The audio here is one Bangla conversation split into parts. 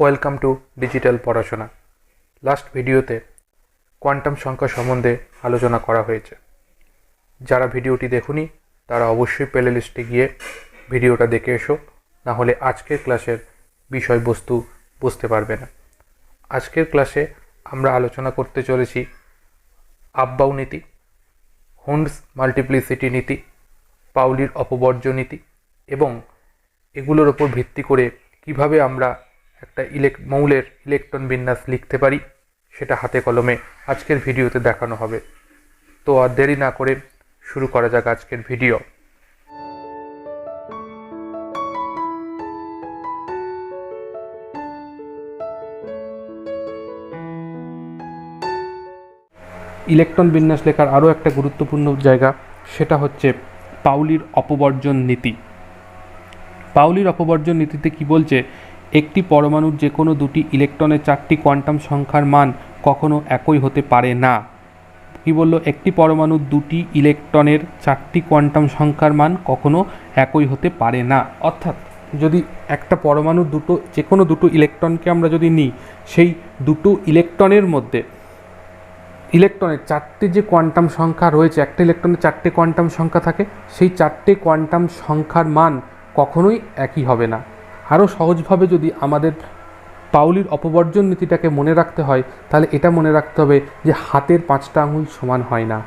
ওয়েলকাম টু ডিজিটাল পড়াশোনা। লাস্ট ভিডিওতে কোয়ান্টাম সংখ্যা সম্বন্ধে আলোচনা করা হয়েছে। যারা ভিডিওটি দেখুনি তারা অবশ্যই প্লে লিস্টে গিয়ে ভিডিওটা দেখে এসো, না হলে আজকের ক্লাসের বিষয়বস্তু বুঝতে পারবে না। আজকের ক্লাসে আমরা আলোচনা করতে চলেছি আব্বাউ নীতি, হুন্ডস মাল্টিপ্লিসিটি নীতি, পাউলির অপবর্জ্য নীতি এবং এগুলোর ওপর ভিত্তি করে কিভাবে আমরা একটা মৌলের ইলেকট্রন বিন্যাস লিখতে পারি সেটা হাতে কলমে আজকের ভিডিওতে দেখানো হবে। তো আর দেরি না করে শুরু করা যাক আজকের ভিডিও। ইলেকট্রন বিন্যাস লেখার আরও একটা গুরুত্বপূর্ণ জায়গা, সেটা হচ্ছে পাউলির অপবর্জন নীতি। পাউলির অপবর্জন নীতিতে কি বলছে, একটি পরমাণুর যে কোনো দুটি ইলেকট্রনের চারটি কোয়ান্টাম সংখ্যার মান কখনো একই হতে পারে না। কি বললো, একটি পরমাণুর দুটি ইলেকট্রনের চারটি কোয়ান্টাম সংখ্যার মান কখনো একই হতে পারে না। অর্থাৎ যদি একটা পরমাণুর যে কোনো দুটো ইলেকট্রনকে আমরা যদি নিই, সেই দুটো ইলেকট্রনের মধ্যে ইলেকট্রনের চারটে যে কোয়ান্টাম সংখ্যা রয়েছে, একটা ইলেকট্রনের চারটে কোয়ান্টাম সংখ্যা থাকে, সেই চারটে কোয়ান্টাম সংখ্যার মান কখনোই একই হবে না। আরও সহজভাবে যদি আমাদের পাউলির অপবর্জন নীতিটাকে মনে রাখতে হয়, তাহলে এটা মনে রাখতে হবে যে হাতের 5টা আঙুল সমান হয় না।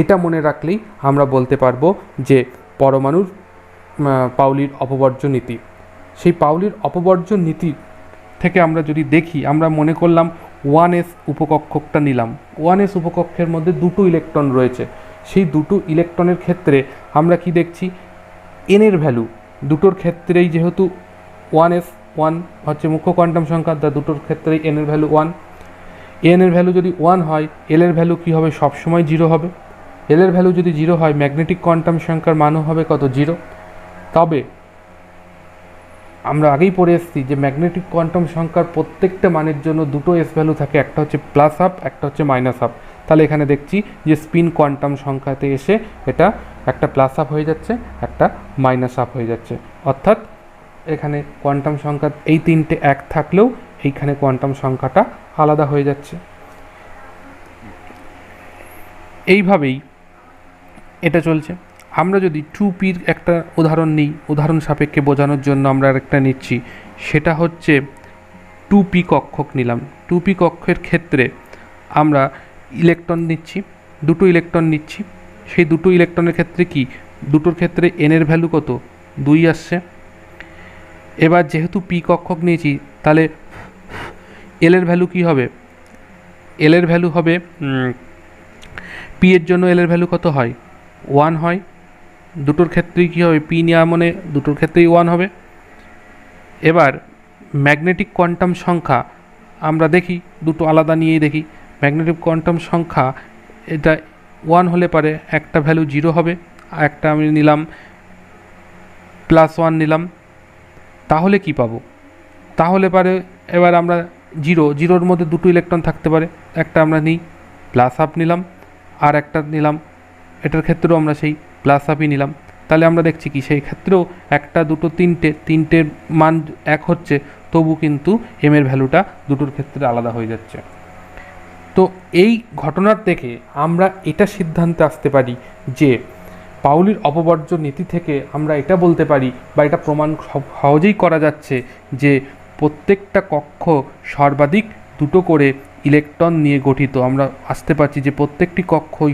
এটা মনে রাখলেই আমরা বলতে পারবো যে পরমাণুর পাউলির অপবর্জন নীতি। সেই পাউলির অপবর্জন নীতি থেকে আমরা যদি দেখি, আমরা মনে করলাম 1s উপকক্ষকটা নিলাম। 1s উপকক্ষের মধ্যে দুটো ইলেকট্রন রয়েছে। সেই দুটো ইলেকট্রনের ক্ষেত্রে আমরা কি দেখছি, এনের ভ্যালু দুটোর ক্ষেত্রেই যেহেতু 1s 1 হচ্ছে মুখ্য কোয়ান্টাম সংখ্যা, তা দুটোর ক্ষেত্রেই এনের ভ্যালু 1। এনের ভ্যালু যদি 1 হয়, এল এর ভ্যালু কী হবে, সবসময় 0 হবে। এল এর ভ্যালু যদি 0 হয়, ম্যাগনেটিক কোয়ান্টাম সংখ্যার মানও হবে কত, 0। তবে আমরা আগেই পড়ে এসেছি যে ম্যাগনেটিক কোয়ান্টাম সংখ্যার প্রত্যেকটা মানের জন্য দুটো এস ভ্যালু থাকে, একটা হচ্ছে প্লাস হাফ, একটা হচ্ছে মাইনাস হাফ। তাহলে এখানে দেখছি যে স্পিন কোয়ান্টাম সংখ্যাতে এসে এটা একটা প্লাস হাফ হয়ে যাচ্ছে, একটা মাইনাস হাফ হয়ে যাচ্ছে। অর্থাৎ এখানে কোয়ান্টাম সংখ্যা এই তিনটে এক থাকলেও এইখানে কোয়ান্টাম সংখ্যাটা আলাদা হয়ে যাচ্ছে। এইভাবেই এটা চলছে। আমরা যদি 2pর একটা উদাহরণ নিই, উদাহরণ সাপেক্ষে বোঝানোর জন্য আমরা আরেকটা নিচ্ছি, সেটা হচ্ছে 2p কক্ষক নিলাম। 2p কক্ষের ক্ষেত্রে আমরা ইলেকট্রন নিচ্ছি, দুটো ইলেকট্রন নিচ্ছি। সেই দুটো ইলেকট্রনের ক্ষেত্রে কি, দুটোর ক্ষেত্রে এনের ভ্যালু কত, 2 আসছে। এবার যেহেতু p কক্ষক নিয়েছি, তাহলে এল এর ভ্যালু কী হবে, এল এর ভ্যালু হবে p এর জন্য এল এর ভ্যালু কত হয়, 1 হয়। দুটোর ক্ষেত্রেই কী হবে, p নেওয়া মানে দুটোর ক্ষেত্রেই 1 হবে। এবার ম্যাগনেটিক কোয়ান্টাম সংখ্যা আমরা দেখি, দুটো আলাদা নিয়েই দেখি। ম্যাগনেটিক কোয়ান্টাম সংখ্যা এটা 1 হলে পারে একটা ভ্যালু 0 হবে, আর একটা আমি নিলাম +1 নিলাম। তাহলে কি পাবো, তাহলে পারে এবার আমরা 0-0-র মধ্যে দুটো ইলেকট্রন থাকতে পারে, একটা আমরা নিই প্লাস হাফ নিলাম, আর একটা নিলাম এটার ক্ষেত্রেও আমরা সেই প্লাস হাফই নিলাম। তাহলে আমরা দেখছি কি, সেই ক্ষেত্রেও একটা দুটো তিনটের মান এক হচ্ছে, তবু কিন্তু এম এর ভ্যালুটা দুটোর ক্ষেত্রে আলাদা হয়ে যাচ্ছে। তো এই ঘটনার দেখে আমরা এটা সিদ্ধান্তে আসতে পারি যে পাউলির অপবর্জন নীতি থেকে আমরা এটা বলতে পারি, বা এটা প্রমাণ সহজেই করা যাচ্ছে যে প্রত্যেকটা কক্ষ সর্বাধিক দুটো করে ইলেকট্রন নিয়ে গঠিত। আমরা আসতে পারছি যে প্রত্যেকটি কক্ষই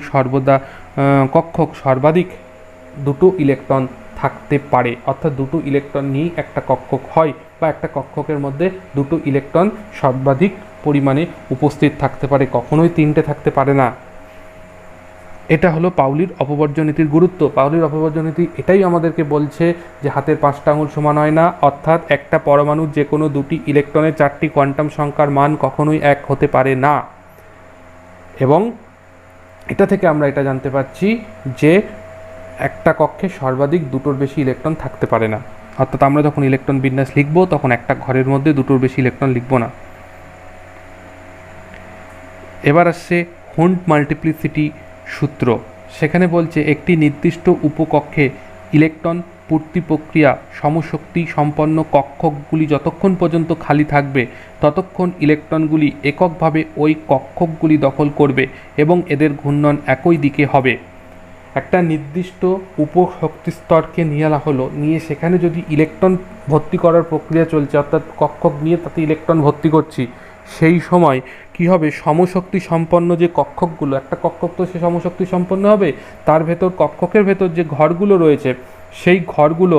কক্ষক সর্বাধিক দুটো ইলেকট্রন থাকতে পারে, অর্থাৎ দুটো ইলেকট্রন নিয়েই একটা কক্ষক হয়, বা একটা কক্ষকের মধ্যে দুটো ইলেকট্রন সর্বাধিক পরিমাণে উপস্থিত থাকতে পারে, কখনোই তিনটে থাকতে পারে না। এটা হলো পাউলির অপবর্জন নীতির গুরুত্ব। পাউলির অপবর্জন নীতি এটাই আমাদেরকে বলছে যে হাতের 5টা আঙুল সমান হয় না, অর্থাৎ একটা পরমাণুর যে কোনো দুটি ইলেকট্রনের চারটি কোয়ান্টাম সংখ্যার মান কখনোই এক হতে পারে না। এবং এটা থেকে আমরা এটা জানতে পারছি যে একটা কক্ষে সর্বাধিক দুটোর বেশি ইলেকট্রন থাকতে পারে না। অর্থাৎ আমরা যখন ইলেকট্রন বিন্যাস লিখব, তখন একটা ঘরের মধ্যে দুটোর বেশি ইলেকট্রন লিখব না। এবার আসছে হুন্ড মাল্টিপ্লিসিটি সূত্র। সেখানে বলছে একটি নির্দিষ্ট উপকক্ষে ইলেকট্রন পূর্তি প্রক্রিয়া সমশক্তি সম্পন্ন কক্ষকগুলি যতক্ষণ পর্যন্ত খালি থাকবে ততক্ষণ ইলেকট্রনগুলি এককভাবে ওই কক্ষকগুলি দখল করবে এবং এদের ঘূর্ণন একই দিকে হবে। একটা নির্দিষ্ট উপশক্তি স্তরকে নিয়ে আনা হলো, নিয়ে সেখানে যদি ইলেকট্রন ভর্তি করার প্রক্রিয়া চলছে, অর্থাৎ কক্ষক নিয়ে তাতে ইলেকট্রন ভর্তি করছি, সেই সময় কি হবে, সমশক্তি সম্পন্ন যে কক্ষকগুলো, একটা কক্ষক তো সে সমশক্তি সম্পন্ন হবে, তার ভেতর কক্ষকের ভেতর যে ঘরগুলো রয়েছে সেই ঘরগুলো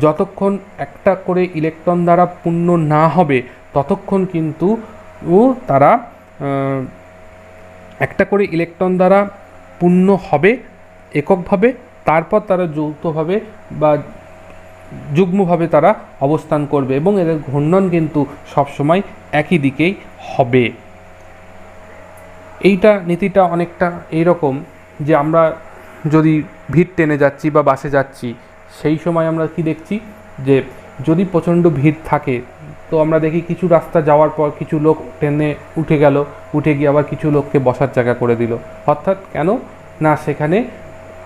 যতক্ষণ একটা করে ইলেকট্রন দ্বারা পূর্ণ না হবে ততক্ষণ কিন্তু তারা একটা করে ইলেকট্রন দ্বারা পূর্ণ হবে এককভাবে, তারপর তারা যৌথভাবে বা যুগ্মভাবে তারা অবস্থান করবে এবং এদের ঘূর্ণন কিন্তু সবসময় একই দিকেই হবে। এইটা নীতিটা অনেকটা এইরকম যে আমরা যদি ভিড় টেনে যাচ্ছি বা বাসে যাচ্ছি, সেই সময় আমরা কি দেখছি যে যদি প্রচণ্ড ভিড় থাকে তো আমরা দেখি কিছু রাস্তা যাওয়ার পর কিছু লোক ট্রেনে উঠে গেল, উঠে গিয়ে আবার কিছু লোককে বসার জায়গা করে দিল। অর্থাৎ কেন না, সেখানে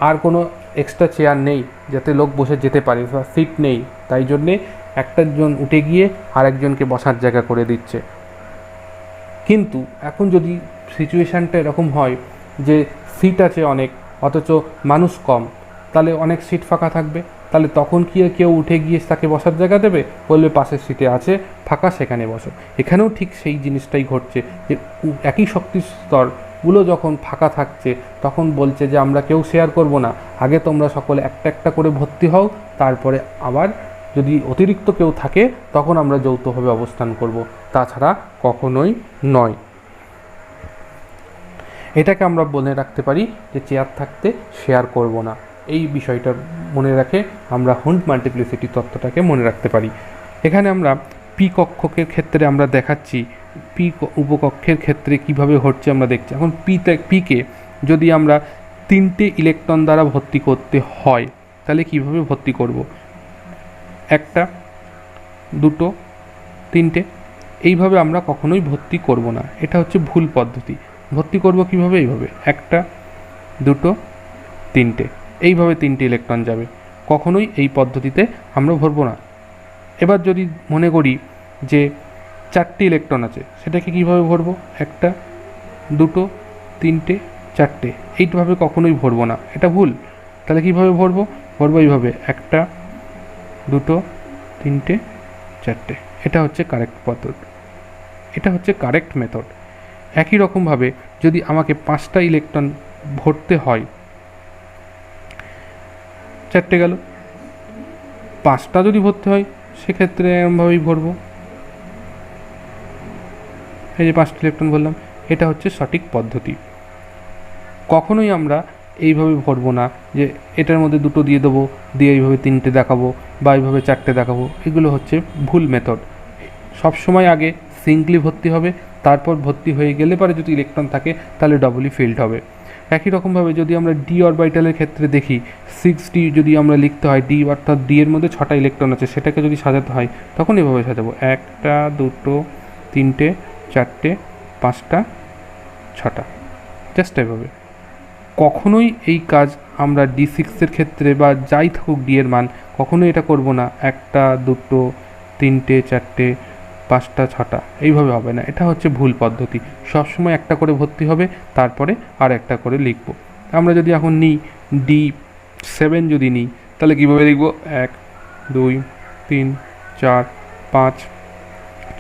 আর কোনো এক্সট্রা চেয়ার নেই যাতে লোক বসে যেতে পারে, বা সিট নেই, তাই জন্যে একটা জন উঠে গিয়ে আর একজনকে বসার জায়গা করে দিচ্ছে। কিন্তু এখন যদি সিচুয়েশানটা এরকম হয় যে সিট আছে অনেক অথচ মানুষ কম, তাহলে অনেক সিট ফাঁকা থাকবে, তাহলে তখন কি কেউ উঠে গিয়ে তাকে বসার জায়গা দেবে? বলবে পাশের সিটে আছে ফাঁকা, সেখানে বসো। এখানেও ঠিক সেই জিনিসটাই ঘটছে যে একই শক্তি স্তরগুলো যখন ফাঁকা থাকছে তখন বলছে যে আমরা কেউ শেয়ার করব না, আগে তোমরা সকলে একটা একটা করে ভর্তি হও, তারপরে আবার যদি অতিরিক্ত কেউ থাকে তখন আমরা যৌথভাবে অবস্থান করব, তাছাড়া কখনোই নয়। এটাকে আমরা মনে রাখতে পারি যে চেয়ার থাকতে শেয়ার করব না, এই বিষয়টা মনে রাখে আমরা হুন্ড মাল্টিপ্লিসিটি তত্ত্বটাকে মনে রাখতে পারি। এখানে আমরা পি কক্ষকের ক্ষেত্রে আমরা দেখাচ্ছি, পি উপকক্ষের ক্ষেত্রে কিভাবে ঘটছে আমরা দেখছি। এখন পিকে যদি আমরা 3টে ইলেকট্রন দ্বারা ভর্তি করতে হয় তাহলে কিভাবে ভর্তি করব? 1, 2, 3টে, এইভাবে আমরা কখনোই ভর্তি করব না, এটা হচ্ছে ভুল পদ্ধতি। ভর্তি করব কিভাবে? এইভাবে 1, 2, 3টে, এইভাবে 3টে ইলেকট্রন যাবে, কখনোই এই পদ্ধতিতে আমরা ভরবো না। এবার যদি মনে করি যে 4টে ইলেকট্রন আছে, সেটাকে কিভাবে ভরবো? 1, 2, 3টে, 4টে, এইভাবে কখনোই ভরবো না, এটা ভুল। তাহলে কিভাবে ভরবো? ভরবো এইভাবে 1, 2, 3টে, 4টে, এটা হচ্ছে কারেক্ট পদ্ধতি, এটা হচ্ছে কারেক্ট মেথড। একই রকমভাবে যদি আমাকে 5টা ইলেকট্রন ভরতে হয়, 4টে গেল, 5টা যদি ভরতে হয় সেক্ষেত্রে এরকমভাবেই ভরবো, এই যে 5টা ইলেকট্রন বললাম, এটা হচ্ছে সঠিক পদ্ধতি। কখনোই আমরা এইভাবে ভরবো না যে এটার মধ্যে 2টো দিয়ে দেবো, দিয়ে এইভাবে 3টে দেখাবো বা এইভাবে 4টে দেখাবো, এগুলো হচ্ছে ভুল মেথড। সবসময় আগে সিঙ্গলি ভর্তি হবে, তারপর ভর্তি হয়ে গেলে পরে যদি ইলেকট্রন থাকে তাহলে ডবলই ফিল্ড হবে। একই রকমভাবে যদি আমরা ডি অরবিটালের ক্ষেত্রে দেখি, 6d যদি আমরা লিখতে হয়, ডি অর্থাৎ ডি এর মধ্যে 6টা ইলেকট্রন আছে, সেটাকে যদি সাজাতে হয় তখন এভাবে সাজাবো 1, 2, 3টে, 4টে, 5টা, 6টা, জাস্ট এভাবে। কখনোই এই কাজ আমরা D6-এর ক্ষেত্রে বা যাই থাকুক ডি এর মান, কখনোই এটা করব না 1, 2, 3টে, 4টে, 5টা, 6টা, এইভাবে হবে না, এটা হচ্ছে ভুল পদ্ধতি। সবসময় একটা করে ভর্তি হবে, তারপরে আর একটা করে লিখব। আমরা যদি এখন নিই D7 যদি নিই তাহলে কীভাবে লিখব? 1, 2, 3, 4, 5,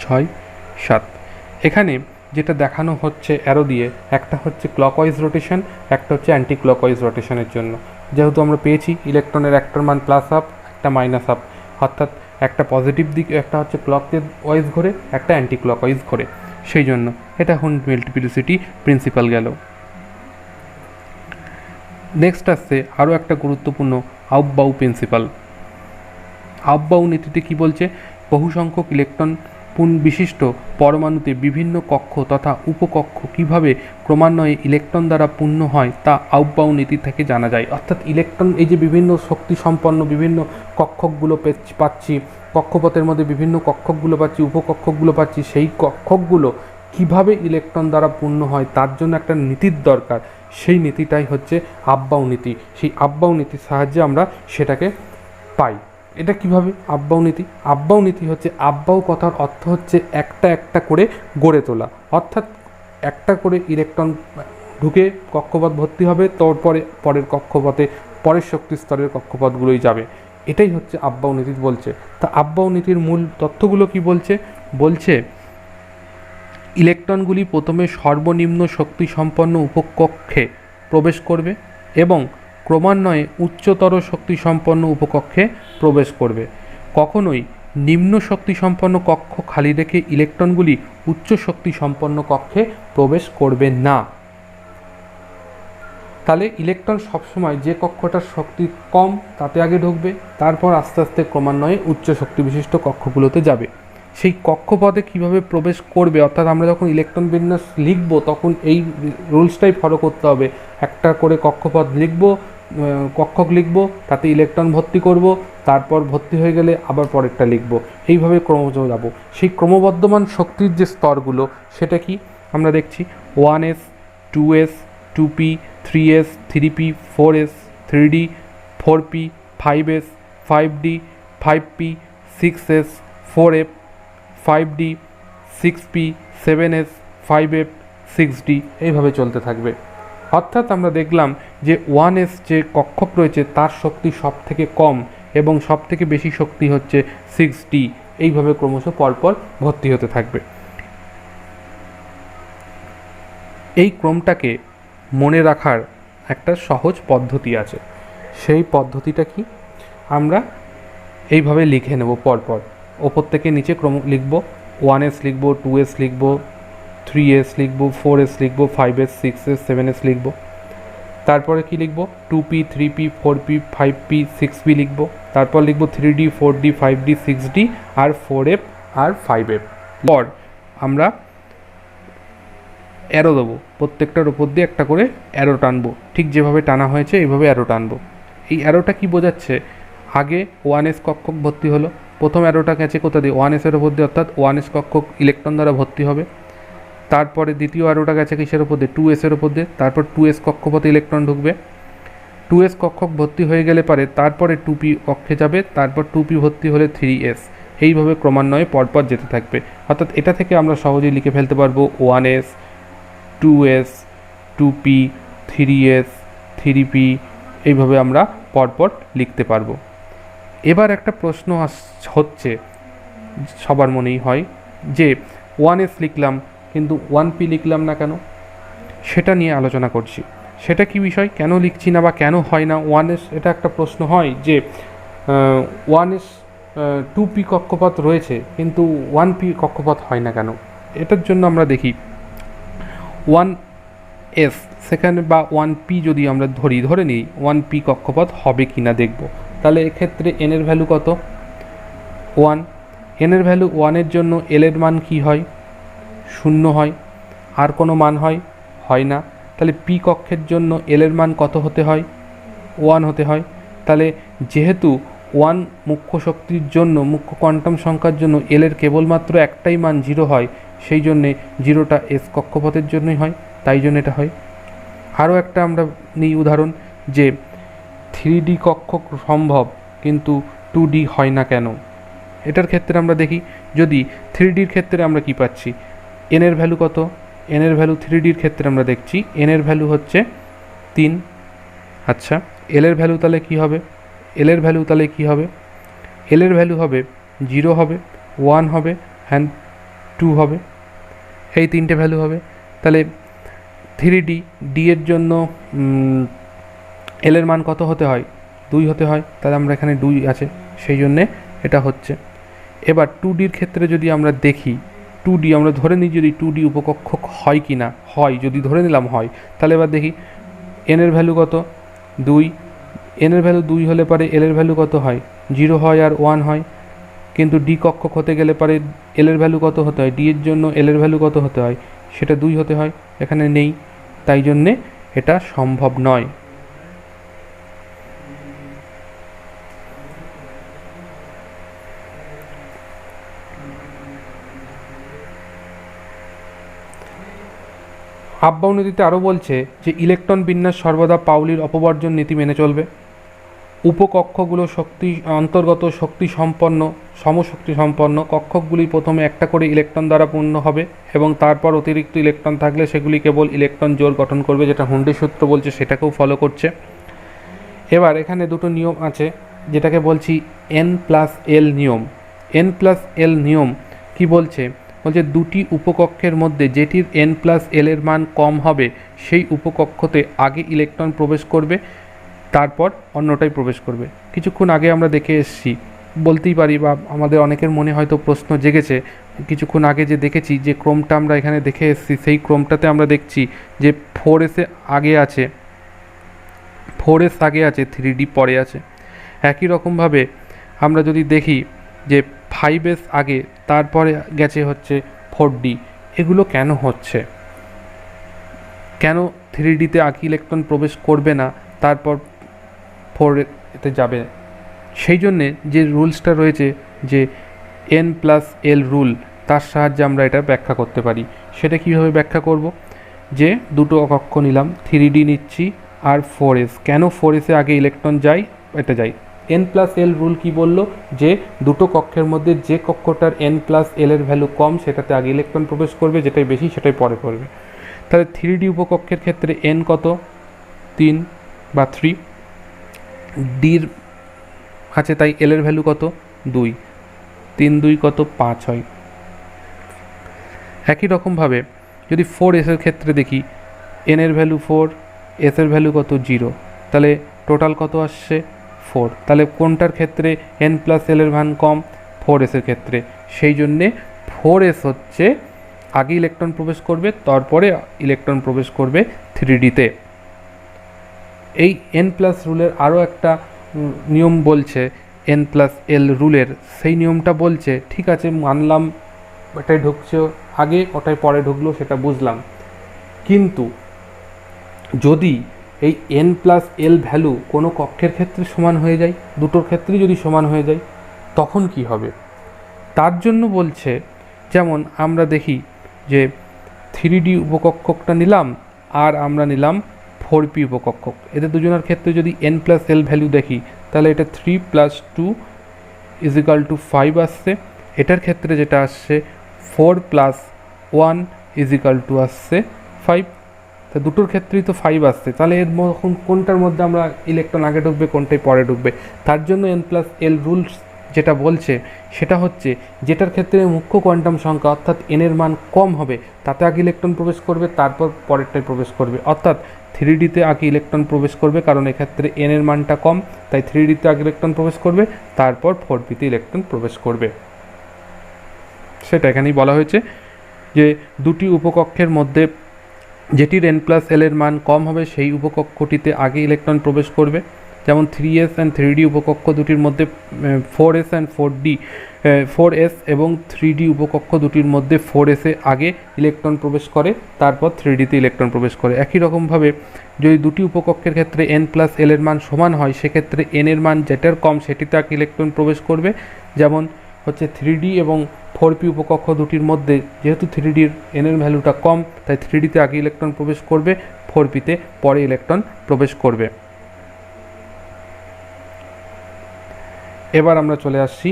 6, 7। এখানে যেটা দেখানো হচ্ছে অ্যারো দিয়ে, একটা হচ্ছে ক্লকওয়াইজ রোটেশন, একটা হচ্ছে অ্যান্টি ক্লকওয়াইজ রোটেশনের জন্য। যেহেতু আমরা পেয়েছি ইলেকট্রনের একটার মান প্লাস আপ, একটা মাইনাস আপ, অর্থাৎ একটা পজিটিভ দিক, একটা হচ্ছে ক্লকওয়াইজ ঘোরে, একটা অ্যান্টি ক্লকওয়াইজ ঘোরে, সেই জন্য এটা হুন্ড মাল্টিপ্লিসিটি প্রিন্সিপাল গেল। নেক্সট আসছে আরও একটা গুরুত্বপূর্ণ আউফবাউ প্রিন্সিপাল। আউফবাউ নীতিতে কী বলছে? বহু সংখ্যক ইলেকট্রন বিশিষ্ট পরমাণুতে বিভিন্ন কক্ষ তথা উপকক্ষ কিভাবে ক্রমান্বয়ে ইলেকট্রন দ্বারা পূর্ণ হয় তা আউফবাউ নীতি থেকে জানা যায়। অর্থাৎ ইলেকট্রন, এই যে বিভিন্ন শক্তি সম্পন্ন বিভিন্ন কক্ষকগুলো পাচ্ছি, কক্ষপথের মধ্যে বিভিন্ন কক্ষকগুলো পাচ্ছি, উপকক্ষকগুলো পাচ্ছি, সেই কক্ষকগুলো কিভাবে ইলেকট্রন দ্বারা পূর্ণ হয় তার জন্য একটা নীতির দরকার, সেই নীতিটাই হচ্ছে আফবাউ নীতি। সেই আফবাউ নীতির সাহায্যে আমরা সেটাকে পাই। এটা কিভাবে আফবাউ নীতি? আফবাউ নীতি হচ্ছে, আফবাউ কথার অর্থ হচ্ছে একটা একটা করে গড়ে তোলা, অর্থাৎ একটা করে ইলেকট্রন ঢুকে কক্ষপথ ভর্তি হবে, তারপরে পরের কক্ষপথে পরের শক্তি স্তরের কক্ষপথগুলোই যাবে। এটাই হচ্ছে আফবাউ নীতি বলছে। তা আফবাউ নীতির মূল তথ্যগুলো কি বলছে? বলছে ইলেকট্রনগুলি প্রথমে সর্বনিম্ন শক্তি সম্পন্ন উপকক্ষে প্রবেশ করবে এবং ক্রমান্বয়ে উচ্চতর শক্তি সম্পন্ন উপকক্ষে প্রবেশ করবে। কখনোই নিম্ন শক্তি সম্পন্ন কক্ষ খালি রেখে ইলেকট্রনগুলি উচ্চ শক্তি সম্পন্ন কক্ষে প্রবেশ করবে না। তাহলে ইলেকট্রন সবসময় যে কক্ষটার শক্তি কম তাতে আগে ঢুকবে, তারপর আস্তে আস্তে ক্রমান্বয়ে উচ্চ শক্তি বিশিষ্ট কক্ষগুলোতে যাবে। সেই কক্ষপথে কিভাবে প্রবেশ করবে, অর্থাৎ আমরা যখন ইলেকট্রন বিন্যাস লিখব তখন এই রুলসটাই ফলো করতে হবে। একটা করে কক্ষপথ লিখব, কক্ষক লিখব, তাতে ইলেকট্রন ভর্তি করব, তারপর ভর্তি হয়ে গেলে আবার পরেরটা লিখব, এইভাবে ক্রমশ যাব। সেই ক্রমবর্ধমান শক্তির যে স্তরগুলো সেটা কি আমরা দেখছি, 1s, 2s, 2p, 3s, 3p, 4s, 3d, 4p, 5s, 5d, 5p, 6s, 4f, 5d, 6p, 7s, 5f, 6d, এইভাবে চলতে থাকবে। অর্থাৎ আমরা দেখলাম যে 1s যে কক্ষক রয়েছে তার শক্তি সব থেকে কম এবং সব থেকে বেশি শক্তি হচ্ছে 6d, এইভাবে ক্রমশ পরপর ভর্তি হতে থাকবে। এই ক্রমটাকে মনে রাখার একটা সহজ পদ্ধতি আছে। সেই পদ্ধতিটা কি, আমরা এইভাবে লিখে নেব পরপর, ওপর থেকে নিচে ক্রম লিখব। 1s লিখব, 2s লিখব, 3s লিখব, 4s লিখব, 5s, 6s, 7s লিখব। তারপরে কি লিখব, 2p, 3p, 4p, 5p, 6p লিখব। তারপর লিখব 3d, 4d, 5d, 6d আর 4f আর 5f। পর আমরা অ্যারো দেবো, প্রত্যেকটার উপর দিয়ে একটা করে অ্যারো টানবো, ঠিক যেভাবে টানা হয়েছে এইভাবে অ্যারো টানবো। এই অ্যারোটা কি বোঝাচ্ছে, আগে 1s কক্ষক ভর্তি হলো, প্রথম অ্যারোটা গেছে কোথা দিয়ে, 1s-এর উপর দিয়ে, অর্থাৎ 1s কক্ষক ইলেকট্রন দ্বারা ভর্তি হবে। তারপরে দ্বিতীয় অ্যারোটা গেছে কিসের উপর দিয়ে, 2s-এর উপর দিয়ে, তারপর 2s কক্ষপথে ইলেকট্রন ঢুকবে। 2s কক্ষক ভর্তি হয়ে গেলে পারে তারপরে 2p কক্ষে যাবে, তারপর 2p ভর্তি হলে 3s, এইভাবে ক্রমান্বয়ে পরপর যেতে থাকবে। অর্থাৎ এটা থেকে আমরা সহজেই লিখে ফেলতে পারবো 1s, 2s, 2p, 3s, 3p, এইভাবে আমরা পরপর লিখতে পারবো। এবার একটা প্রশ্ন হচ্ছে সবার মনেই হয় যে 1s লিখলাম কিন্তু 1p লিখলাম না কেন, সেটা নিয়ে আলোচনা করছি। সেটা কি বিষয়, কেন লিখছি না বা কেন হয় না 1s, এটা একটা প্রশ্ন হয় যে 1s 2p কক্ষপথ রয়েছে কিন্তু 1p কক্ষপথ হয় না কেন। এটার জন্য আমরা দেখি 1s সেখানে বা 1p যদি আমরা ধরে নিই 1p কক্ষপথ হবে কি না দেখব। তাহলে এক্ষেত্রে n এর ভ্যালু কত, 1, n এর ভ্যালু 1-এর জন্য l এর মান কি হয়, 0 হয়। আর কোনো মান হয় না। তাহলে p কক্ষের জন্য l এর মান কত হতে হয়, 1 হতে হয়। তাহলে যেহেতু 1 মুখ্য শক্তির জন্য, মুখ্য কোয়ান্টাম সংখ্যার জন্য l এর কেবলমাত্র একটাই মান 0 হয়, সেই জন্যে 0টা s কক্ষপথের জন্যই হয়, তাই জন্য এটা হয়। আরও একটা আমরা নিই উদাহরণ যে 3D কক্ষক সম্ভব কিন্তু 2D হয় না কেন। এটার ক্ষেত্রে আমরা দেখি, যদি 3Dর ক্ষেত্রে আমরা কি পাচ্ছি, n এর ভ্যালু কত, n এর ভ্যালু 3Dর ক্ষেত্রে আমরা দেখছি n এর ভ্যালু হচ্ছে 3। আচ্ছা, l এর ভ্যালু তাহলে কি হবে, l এর ভ্যালু তাহলে কি হবে, l এর ভ্যালু হবে 0 হবে, 1 হবে অ্যান্ড 2 হবে, এই তিনটে ভ্যালু হবে। তাহলে 3D D এর জন্য l এর মান কত হতে হয়, 2 হতে হয়। তাহলে আমরা এখানে 2 আছে, সেই জন্যে এটা হচ্ছে। এবার 2Dর ক্ষেত্রে যদি আমরা দেখি, 2D আমরা ধরে নিই যদি 2D উপকক্ষক হয় কি না, হয়, যদি ধরে নিলাম হয়, তাহলে এবার দেখি n এর ভ্যালু কত, 2, n এর ভ্যালু 2 হলে পারে l এর ভ্যালু কত হয়, 0 হয় আর 1 হয়। কিন্তু D কক্ষক হতে গেলে পারে l এর ভ্যালু কত হতে হয়, D এর জন্য l এর ভ্যালু কত হতে হয়, সেটা 2 হতে হয়, এখানে নেই, তাই জন্যে এটা সম্ভব নয়। হাববাউ নীতিতে আরও বলছে যে ইলেকট্রন বিন্যাস সর্বদা পাউলির অপবর্জন নীতি মেনে চলবে। উপকক্ষগুলো অন্তর্গত শক্তি সম্পন্ন সমশক্তি সম্পন্ন কক্ষকগুলি প্রথমে একটা করে ইলেকট্রন দ্বারা পূর্ণ হবে এবং তারপর অতিরিক্ত ইলেকট্রন থাকলে সেগুলি কেবল ইলেকট্রন জোড় গঠন করবে, যেটা হুন্ডি সূত্র বলছে সেটাকেও ফলো করছে। এবার এখানে দুটো নিয়ম আছে যেটাকে বলছি N+L নিয়ম। N+L নিয়ম কি বলছে? বলছে দুটি উপকক্ষের মধ্যে যেটির N+L এর মান কম হবে সেই উপকক্ষতে আগে ইলেকট্রন প্রবেশ করবে, তারপর অন্যটাই প্রবেশ করবে। কিছুক্ষণ আগে আমরা দেখে এসেছি, বলতেই পারি বা আমাদের অনেকের মনে হয়তো প্রশ্ন জেগেছে, কিছুক্ষণ আগে যে দেখেছি যে ক্রমটা আমরা এখানে দেখে এসেছি সেই ক্রমটাতে আমরা দেখছি যে 4s আগে আছে, 4s আগে আছে, 3D পরে আছে। একই রকমভাবে আমরা যদি দেখি যে 5s আগে তারপরে গেছে হচ্ছে 4D। এগুলো কেন হচ্ছে? কেন 3Dতে আগে ইলেকট্রন প্রবেশ করবে না তারপর 4এতে যাবে? সেই জন্যে যে রুলসটা রয়েছে যে N+L রুল, তার সাহায্যে আমরা এটা ব্যাখ্যা করতে পারি। সেটা কীভাবে ব্যাখ্যা করব? যে দুটো কক্ষ নিলাম, 3D নিচ্ছি আর 4s। কেন 4s আগে ইলেকট্রন যায়? এটা যায়। N+L রুল কি বলল? যে দুটো কক্ষের মধ্যে যে কক্ষটার N+L এর ভ্যালু কম সেটাতে আগে ইলেকট্রন প্রবেশ করবে, যেটাই বেশি সেটাই পরে করবে। তাহলে 3D উপকক্ষের ক্ষেত্রে N কত? 3 বা 3। ডির আছে তাই L এর ভ্যালু কত? 2। 3 2 কত? 5 হয়। একই রকমভাবে যদি 4s এর ক্ষেত্রে দেখি, N এর ভ্যালু 4, S এর ভ্যালু কত? 0। তাহলে টোটাল কত আসছে? 4। তাহলে কোনটার ক্ষেত্রে N+L এর মান কম? 4s এর ক্ষেত্রে। সেই জন্যে 4s হচ্ছে আগে ইলেকট্রন প্রবেশ করবে, তারপরে ইলেকট্রন প্রবেশ করবে 3Dতে। এই N+ রুলের আরও একটা নিয়ম বলছে N+L রুলের, সেই নিয়মটা বলছে ঠিক আছে মানলাম এটাই ঢুকছে আগে ওটাই পরে ঢুকলো, সেটা বুঝলাম, কিন্তু যদি এই N+L ভ্যালু কোনো কক্ষের ক্ষেত্রে সমান হয়ে যায়, দুটোর ক্ষেত্রেই যদি সমান হয়ে যায়, তখন কি হবে? তার জন্য বলছে, যেমন আমরা দেখি যে 3D উপকক্ষকটা নিলাম আর আমরা নিলাম 4p উপকক্ষক, এদের দুজনের ক্ষেত্রে যদি N+L ভ্যালু দেখি তাহলে এটা 3 + 2 = 5 আসছে। এটার ক্ষেত্রে যেটা আসছে 4 + 1 = আসছে 5। তা দুটোর ক্ষেত্রেই তো 5 আসছে, তাহলে এর কোনটার মধ্যে আমরা ইলেকট্রন আগে ঢুকবে, কোনটাই পরে ঢুকবে? তার জন্য N+L রুলস যেটা বলছে সেটা হচ্ছে যেটার ক্ষেত্রে মুখ্য কোয়ান্টাম সংখ্যা অর্থাৎ n এর মান কম হবে তাতে আগে ইলেকট্রন প্রবেশ করবে, তারপর পরেরটায় প্রবেশ করবে। অর্থাৎ 3Dতে আগে ইলেকট্রন প্রবেশ করবে কারণ এক্ষেত্রে n এর মানটা কম, তাই 3Dতে আগে ইলেকট্রন প্রবেশ করবে, তারপর 4pতে ইলেকট্রন প্রবেশ করবে। সেটা এখানেই বলা হয়েছে যে দুটি উপকক্ষের মধ্যে যেটির N+L এর মান কম হবে সেই উপকক্ষটিতে আগে ইলেকট্রন প্রবেশ করবে। যেমন 3s অ্যান্ড 3D উপকক্ষ দুটির মধ্যে 4s অ্যান্ড 4s এবং 3D উপকক্ষ দুটির মধ্যে 4s এ আগে ইলেকট্রন প্রবেশ করে, তারপর 3Dতে ইলেকট্রন প্রবেশ করে। একই রকমভাবে যদি দুটি উপকক্ষের ক্ষেত্রে N+L এর মান সমান হয় সেক্ষেত্রে n এর মান যেটার কম সেটিতে আগে ইলেকট্রন প্রবেশ করবে। যেমন হচ্ছে 3D এবং 4p উপকক্ষ দুটির মধ্যে যেহেতু 3Dর n এর ভ্যালুটা কম তাই 3Dতে আগে ইলেকট্রন প্রবেশ করবে, 4pতে পরে ইলেকট্রন প্রবেশ করবে। এবার আমরা চলে আসছি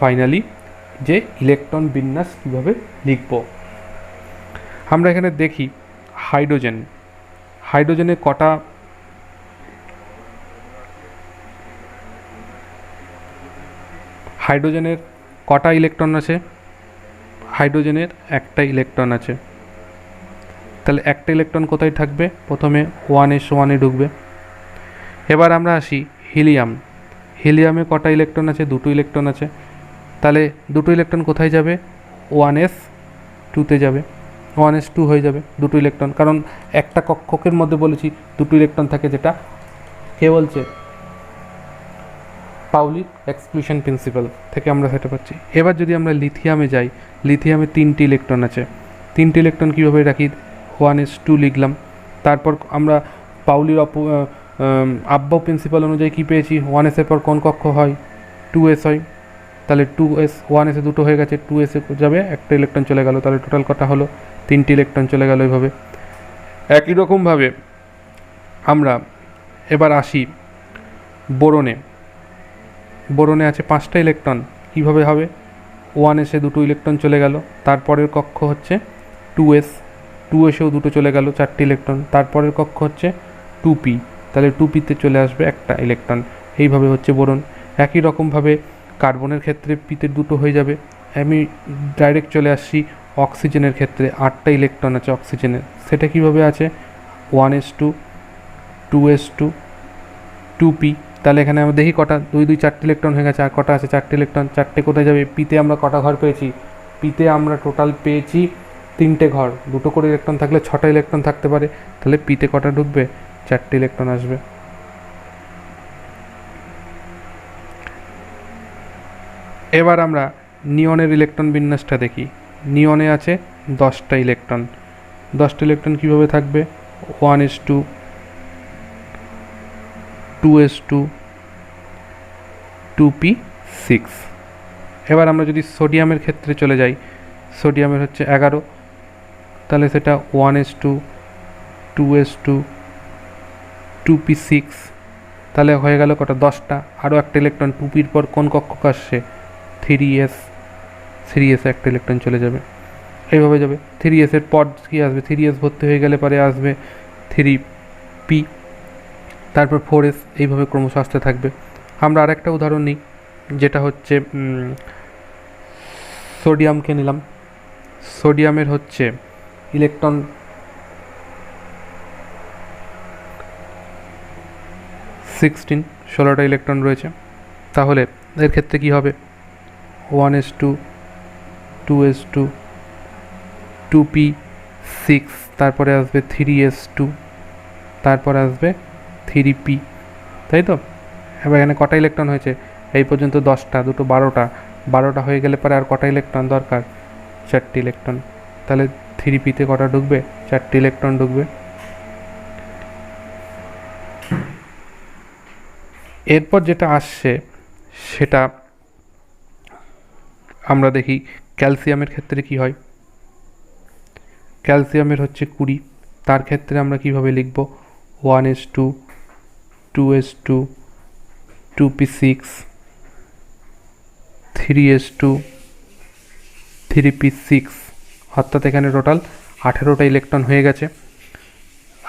ফাইনালি যে ইলেকট্রন বিন্যাস কীভাবে লিখব। আমরা এখানে দেখি হাইড্রোজেনে কটা ইলেকট্রন আছে? হাইড্রোজেনের একটা ইলেকট্রন আছে। তাহলে একটা ইলেকট্রন কোথায় থাকবে? প্রথমে 1s1 ঢুকবে। এবার আমরা আসি হিলিয়ামে কটা ইলেকট্রন আছে? দুটো ইলেকট্রন আছে। তাহলে দুটো ইলেকট্রন কোথায় যাবে? 1s2তে যাবে, 1s2 হয়ে যাবে দুটো ইলেকট্রন, কারণ একটা কক্ষকের মধ্যে বলেছি দুটো ইলেকট্রন থাকে, যেটা কে বলছে? পাউলির এক্সক্লুশন প্রিন্সিপাল থেকে আমরা সেটা পাচ্ছি। এবার যদি আমরা লিথিয়ামে যাই, লিথিয়ামে 3টি ইলেকট্রন আছে। 3টি ইলেকট্রন কীভাবে রাখি? 1s2 লিখলাম। তারপর আমরা পাউলির আব্বাউ প্রিন্সিপাল অনুযায়ী কী পেয়েছি? 1s এর পর কোন কক্ষ হয়? 2s হয়। তাহলে 2s, 1s এ দুটো হয়ে গেছে, 2s এ যাবে একটা ইলেকট্রন চলে গেল, তাহলে টোটাল কটা হলো? 3টি ইলেকট্রন চলে গেল এইভাবে। একই রকমভাবে আমরা এবার আসি বোরনে। বোরনে আছে 5টা ইলেকট্রন। কীভাবে হবে? 1s এ 2 ইলেকট্রন চলে গেল, তারপরের কক্ষ হচ্ছে 2s, 2sএও 2 চলে গেল, 4টে ইলেকট্রন। তারপরের কক্ষ হচ্ছে 2p, তাহলে 2pতে চলে আসবে 1টা ইলেকট্রন। এইভাবে হচ্ছে বোরন। একই রকমভাবে কার্বনের ক্ষেত্রে পিতে 2 হয়ে যাবে। আমি ডাইরেক্ট চলে আসছি অক্সিজেনের ক্ষেত্রে। 8টা ইলেকট্রন আছে অক্সিজেনের, সেটা কিভাবে আছে? 1s2, 2s2, 2p। তাহলে এখানে আমরা দেখি কটা, 2 2 4টে ইলেকট্রন হয়ে গেছে। আর কটা আছে? 4টে ইলেকট্রন। 4টে কোথায় যাবে? পিতে আমরা কটা ঘর পেয়েছি? পিতে আমরা টোটাল পেয়েছি 3টে ঘর। 2 করে ইলেকট্রন থাকলে 6টা ইলেকট্রন থাকতে পারে, তাহলে পিতে কটা ঢুকবে? 4টে ইলেকট্রন আসবে। এবার আমরা নিয়নের ইলেকট্রন বিন্যাসটা দেখি। নিয়নে আছে 10টা ইলেকট্রন। 10টা ইলেকট্রন কীভাবে থাকবে? 1s2, 2s2, 2p6। এবার আমরা যদি সোডিয়ামের ক্ষেত্রে চলে যাই, সোডিয়ামের হচ্ছে 11, তাহলে সেটা 1s2, 2s2, 2p6, তাহলে হয়ে গেল কটা? 10টা। আরও একটা ইলেকট্রন 2pর পর কোন কক্ষক আসছে? 3s, 3s একটা ইলেকট্রন চলে যাবে। এইভাবে যাবে। 3s এর পর কী আসবে? 3s ভর্তি হয়ে গেলে পরে আসবে 3p, তারপর 4s, এইভাবে ক্রমশ আসতে থাকবে। আমরা আরেকটা উদাহরণ নিই, যেটা হচ্ছে সোডিয়ামকে নিলাম। সোডিয়ামের হচ্ছে ইলেকট্রন 16টা ইলেকট্রন রয়েছে। তাহলে এর ক্ষেত্রে কি হবে? 1s2, 2s2, 2p6, তারপরে আসবে 3s2, তারপরে আসবে 3p, তাই তো? এবার এখানে কটা ইলেকট্রন হয়েছে? এই পর্যন্ত 10টা, 2 12টা। 12টা হয়ে গেলে পরে আর কটা ইলেকট্রন দরকার? 4টে ইলেকট্রন। তাহলে 3pতে কটা ঢুকবে? 4টে ইলেকট্রন ঢুকবে। এরপর যেটা আসছে সেটা আমরা দেখি ক্যালসিয়ামের ক্ষেত্রে কি হয়। ক্যালসিয়ামের হচ্ছে 20, তার ক্ষেত্রে আমরা কিভাবে লিখব? 1s2, 2s2, 2p6, 3s2, 3p6, অর্থাৎ এখানে টোটাল 18টা ইলেকট্রন হয়ে গেছে।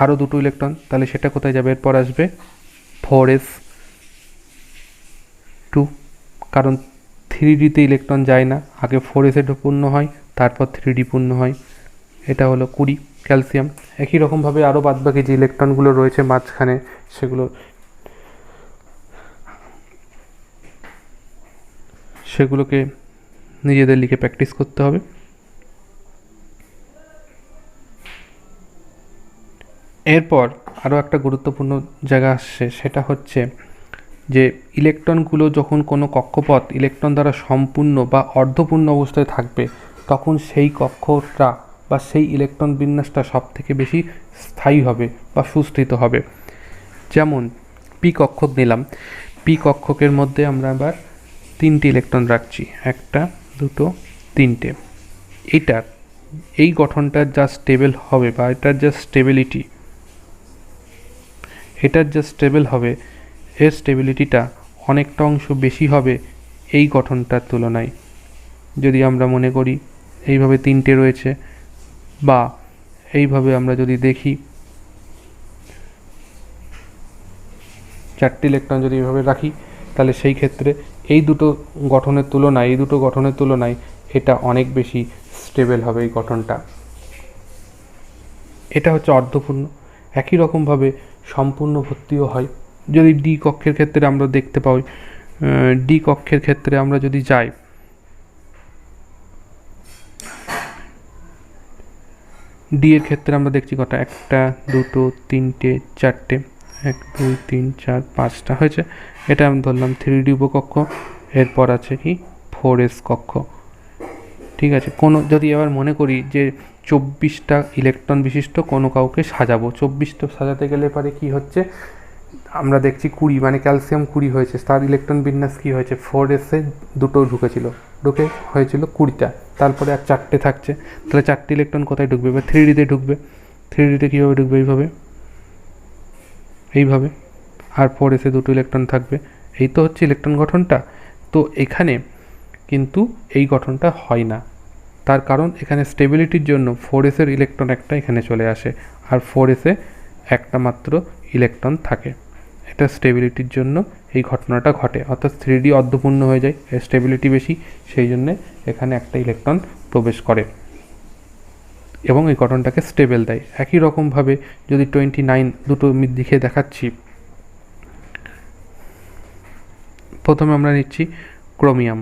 আরও 2 ইলেকট্রন, তাহলে সেটা কোথায় যাবে? এরপর আসবে 4s2, কারণ 3dতে ইলেকট্রন যায় না, আগে 4s পূর্ণ হয়, তারপর 3d পূর্ণ হয়। এটা হলো 20 ক্যালসিয়াম। একই রকমভাবে আরও বাদবাকি যে ইলেকট্রনগুলো রয়েছে মাঝখানে, সেগুলোকে নিজেদের লিখে প্র্যাকটিস করতে হবে। এরপর আরও একটা গুরুত্বপূর্ণ জায়গা আসছে, সেটা হচ্ছে যে ইলেকট্রনগুলো যখন কোনো কক্ষপথ ইলেকট্রন দ্বারা সম্পূর্ণ বা অর্ধপূর্ণ অবস্থায় থাকবে, তখন সেই কক্ষটা বা সেই ইলেকট্রন বিন্যাসটা সব থেকে বেশি স্থায়ী হবে বা সুস্থিত হবে। যেমন পি কক্ষক নিলাম। পি কক্ষকের মধ্যে আমরা আবার 3টে ইলেকট্রন রাখছি, 1টা, 2টো, 3টে। এই গঠনটার যা স্টেবল হবে বা এটার যা স্টেবিলিটি, হবে, এর স্টেবিলিটিটা অনেকটা অংশ বেশি হবে এই গঠনটার তুলনায়। যদি আমরা মনে করি এইভাবে 3টে রয়েছে, বা এইভাবে আমরা যদি দেখি 4টে ইলেকট্রন যদি এইভাবে রাখি, তাহলে সেই ক্ষেত্রে এই দুটো গঠনের তুলনায় এটা অনেক বেশি স্টেবল হবে এই গঠনটা। এটা হচ্ছে অর্ধপূর্ণ। একই রকমভাবে সম্পূর্ণ ভর্তিও হয়। যদি ডি কক্ষের ক্ষেত্রে আমরা দেখতে পাই, ডি কক্ষের ক্ষেত্রে আমরা যদি যাই, ডি এর ক্ষেত্রে আমরা দেখছি কটা? 1টা, 2টো, 3টে, 4টে, 1 2 3 4 5টা হয়েছে। এটা আমি ধরলাম 3D উপকক্ষ। এরপর আছে কি? 4s কক্ষ। ঠিক আছে। যদি এবার মনে করি যে 24টা ইলেকট্রন বিশিষ্ট কোনো কাউকে সাজাবো, 24টা সাজাতে গেলে পরে কি হচ্ছে? আমরা দেখছি 20, মানে ক্যালসিয়াম 20 হয়েছে, তার ইলেকট্রন বিন্যাস কি হয়েছে? 4s-এ 2টো ঢুকে হয়েছিল 20টা, তারপরে আর 4টে থাকছে। তাহলে 4টে ইলেকট্রন কোথায় ঢুকবে? বা 3Dতে ঢুকবে। 3D-তে কীভাবে ঢুকবে? এইভাবে। আর 4s-এ দুটো ইলেকট্রন থাকবে। এই তো হচ্ছে ইলেকট্রন গঠনটা। তো এখানে কিন্তু এই গঠনটা হয় না, তার কারণ এখানে স্টেবিলিটির জন্য 4s-এর ইলেকট্রন একটা এখানে চলে আসে, আর 4s-এ একটা মাত্র ইলেকট্রন থাকে। এটা স্টেবিলিটির জন্য এই ঘটনাটা ঘটে, অর্থাৎ 3D অর্ধপূর্ণ হয়ে যায়, এর স্টেবিলিটি বেশি, সেই জন্যে এখানে একটা ইলেকট্রন প্রবেশ করে এবং এই গঠনটাকে স্টেবল দেয়। একই রকমভাবে যদি 29 দুটো দিকে দেখাচ্ছি, প্রথমে আমরা নিচ্ছি ক্রোমিয়াম,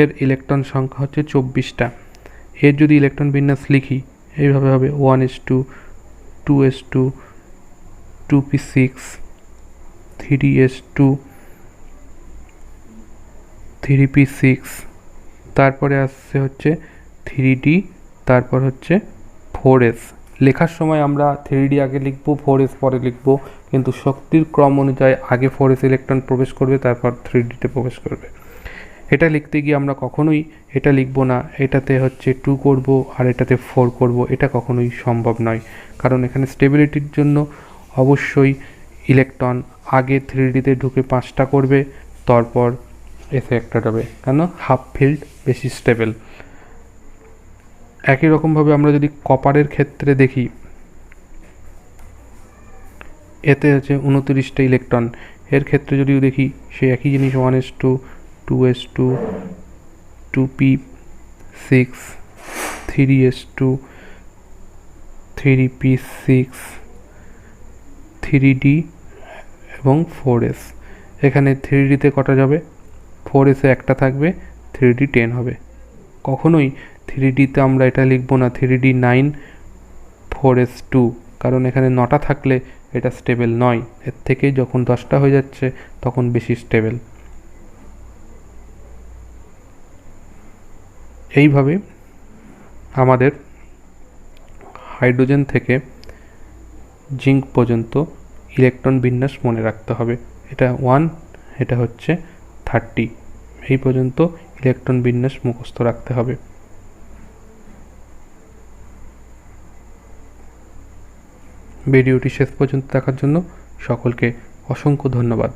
এর ইলেকট্রন সংখ্যা হচ্ছে 24টা। এর যদি ইলেকট্রন বিন্যাস লিখি এইভাবে হবে 1s2, 2s2, 2p6, 3s2, 3p6, তারপরে আসছে হচ্ছে 3d, তারপর হচ্ছে 4s। লেখার সময় আমরা 3d আগে লিখবো, 4s পরে লিখবো, কিন্তু শক্তির ক্রম অনুযায়ী আগে 4s ইলেকট্রন প্রবেশ করবে, তারপর 3d-তে প্রবেশ করবে। এটা লিখতে গিয়ে আমরা কখনোই এটা লিখবো না এটাতে হচ্ছে 2 করব আর এটাতে 4 করব, এটা কখনোই সম্ভব নয়, কারণ এখানে স্টেবিলিটির জন্য অবশ্যই ইলেকট্রন আগে 3d-তে ঢুকে 5টা করবে, তারপর এসে একটা যাবে, কেন হাফ ফিল্ড বেশি স্টেবল। একই রকমভাবে আমরা যদি কপারের ক্ষেত্রে দেখি, এতে আছে 29টা ইলেকট্রন। এর ক্ষেত্রে যদি দেখি সেই একই জিনিস 1s2, 2s2, 2p6, 3s2, 3p6, 3d এবং 4s। এখানে 3d-তে কটা যাবে? 4s-এ একটা থাকবে, 3d 10 হবে। কখনোই 3d-তে আমরা এটা লিখবো না 3d 9, 4s 2, কারণ এখানে 9টা থাকলে এটা স্টেবল নয়, এর থেকে যখন 10টা হয়ে যাচ্ছে তখন বেশি স্টেবল। এইভাবে আমাদের হাইড্রোজেন থেকে জিঙ্ক পর্যন্ত ইলেকট্রন বিন্যাস মনে রাখতে হবে। এটা 1, এটা হচ্ছে 30, এই পর্যন্ত ইলেকট্রন বিন্যাস মুখস্থ রাখতে হবে। ভিডিওটি শেষ পর্যন্ত দেখার জন্য সকলকে অসংখ্য ধন্যবাদ।